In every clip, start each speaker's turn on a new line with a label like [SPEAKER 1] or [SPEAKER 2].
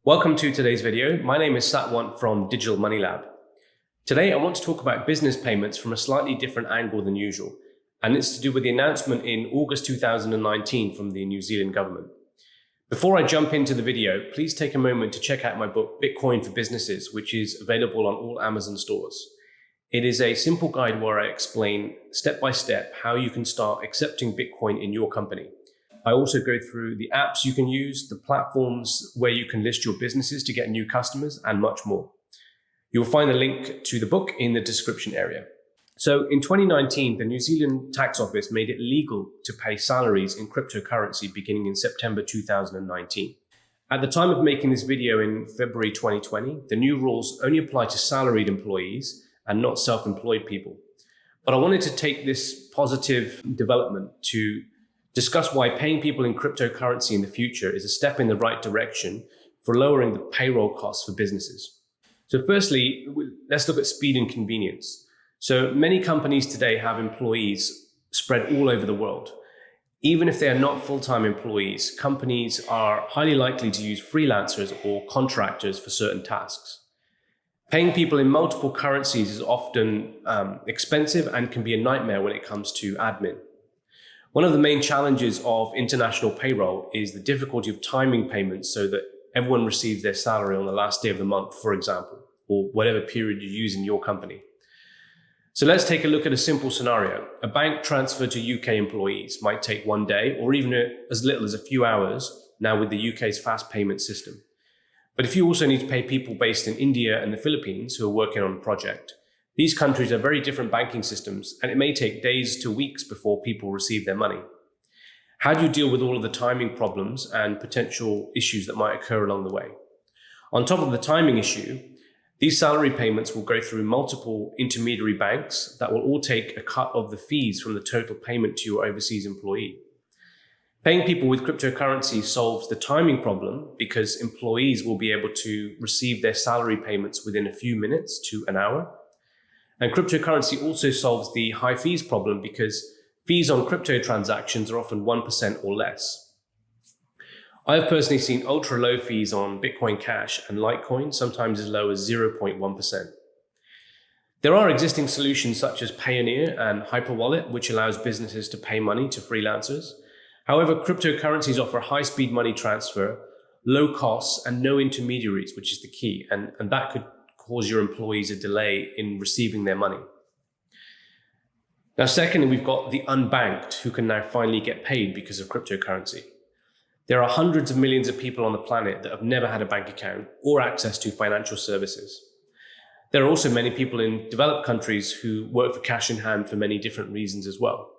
[SPEAKER 1] Welcome to today's video. My name is Satwant from Digital Money Lab. Today I want to talk about business payments from a slightly different angle than usual, and it's to do with the announcement in August 2019 from the New Zealand government. Before I jump into the video, please take a moment to check out my book, Bitcoin for Businesses, which is available on all Amazon stores. It is a simple guide where I explain step by step how you can start accepting Bitcoin in your company. I also go through the apps you can use, the platforms where you can list your businesses to get new customers, and much more. You'll find a link to the book in the description area. So in 2019, the New Zealand Tax Office made it legal to pay salaries in cryptocurrency beginning in September 2019. At the time of making this video in February 2020, the new rules only apply to salaried employees and not self-employed people. But I wanted to take this positive development to discuss why paying people in cryptocurrency in the future is a step in the right direction for lowering the payroll costs for businesses. So firstly, let's look at speed and convenience. So many companies today have employees spread all over the world. Even if they are not full-time employees, companies are highly likely to use freelancers or contractors for certain tasks. Paying people in multiple currencies is often expensive and can be a nightmare when it comes to admin. One of the main challenges of international payroll is the difficulty of timing payments so that everyone receives their salary on the last day of the month, for example, or whatever period you use in your company. So let's take a look at a simple scenario. A bank transfer to UK employees might take one day or even as little as a few hours now with the UK's fast payment system. But if you also need to pay people based in India and the Philippines who are working on a project, these countries are very different banking systems, and it may take days to weeks before people receive their money. How do you deal with all of the timing problems and potential issues that might occur along the way? On top of the timing issue, these salary payments will go through multiple intermediary banks that will all take a cut of the fees from the total payment to your overseas employee. Paying people with cryptocurrency solves the timing problem because employees will be able to receive their salary payments within a few minutes to an hour. And cryptocurrency also solves the high fees problem because fees on crypto transactions are often 1% or less. I've personally seen ultra low fees on Bitcoin Cash and Litecoin, sometimes as low as 0.1%. There are existing solutions such as Payoneer and Hyperwallet, which allows businesses to pay money to freelancers. However, cryptocurrencies offer high-speed money transfer, low costs, and no intermediaries, which is the key, and that could cause your employees a delay in receiving their money. Now, secondly, we've got the unbanked who can now finally get paid because of cryptocurrency. There are hundreds of millions of people on the planet that have never had a bank account or access to financial services. There are also many people in developed countries who work for cash in hand for many different reasons as well.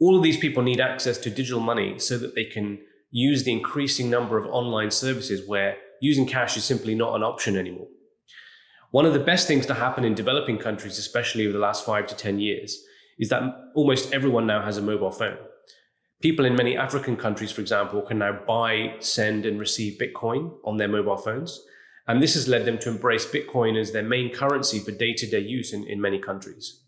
[SPEAKER 1] All of these people need access to digital money so that they can use the increasing number of online services where using cash is simply not an option anymore. One of the best things to happen in developing countries, especially over the last 5 to 10 years, is that almost everyone now has a mobile phone. People in many African countries, for example, can now buy, send, and receive Bitcoin on their mobile phones. And this has led them to embrace Bitcoin as their main currency for day-to-day use in many countries.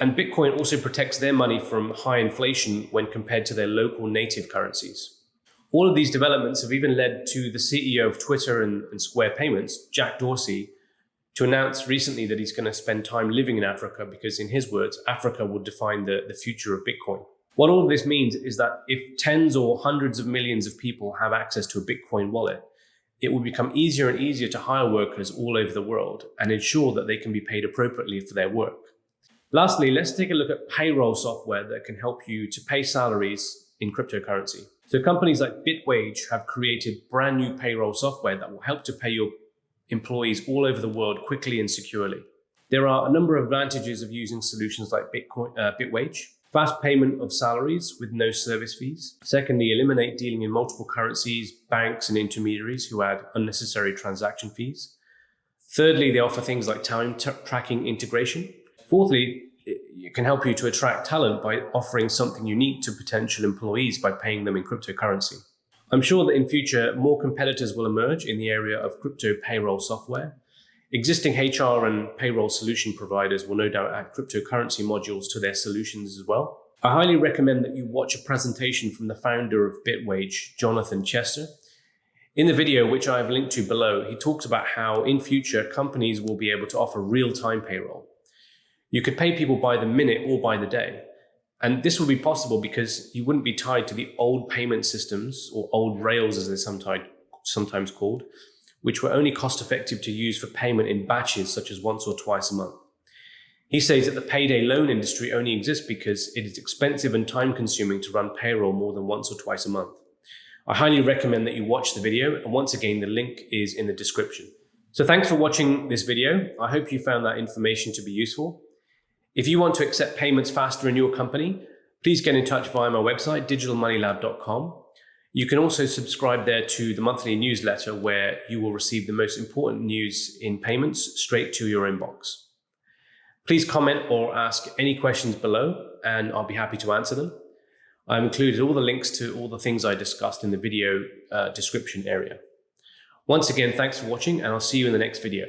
[SPEAKER 1] And Bitcoin also protects their money from high inflation when compared to their local native currencies. All of these developments have even led to the CEO of Twitter and Square Payments, Jack Dorsey, to announce recently that he's going to spend time living in Africa because, in his words, Africa will define the future of Bitcoin. What all of this means is that if tens or hundreds of millions of people have access to a Bitcoin wallet, it will become easier and easier to hire workers all over the world and ensure that they can be paid appropriately for their work. Lastly, let's take a look at payroll software that can help you to pay salaries in cryptocurrency. So companies like Bitwage have created brand new payroll software that will help to pay your employees all over the world quickly and securely. There are a number of advantages of using solutions like Bitwage. Fast payment of salaries with no service fees. Secondly, eliminate dealing in multiple currencies, banks and intermediaries who add unnecessary transaction fees. Thirdly, they offer things like time tracking integration. Fourthly, it can help you to attract talent by offering something unique to potential employees by paying them in cryptocurrency. I'm sure that in future, more competitors will emerge in the area of crypto payroll software. Existing HR and payroll solution providers will no doubt add cryptocurrency modules to their solutions as well. I highly recommend that you watch a presentation from the founder of Bitwage, Jonathan Chester. In the video, which I have linked to below, he talks about how in future companies will be able to offer real-time payroll. You could pay people by the minute or by the day. And this will be possible because you wouldn't be tied to the old payment systems, or old rails as they're sometimes called, which were only cost-effective to use for payment in batches, such as once or twice a month. He says that the payday loan industry only exists because it is expensive and time-consuming to run payroll more than once or twice a month. I highly recommend that you watch the video, and once again, the link is in the description. So thanks for watching this video. I hope you found that information to be useful. If you want to accept payments faster in your company, please get in touch via my website, digitalmoneylab.com. You can also subscribe there to the monthly newsletter, where you will receive the most important news in payments straight to your inbox. Please comment or ask any questions below, and I'll be happy to answer them. I've included all the links to all the things I discussed in the video description area. Once again, thanks for watching, and I'll see you in the next video.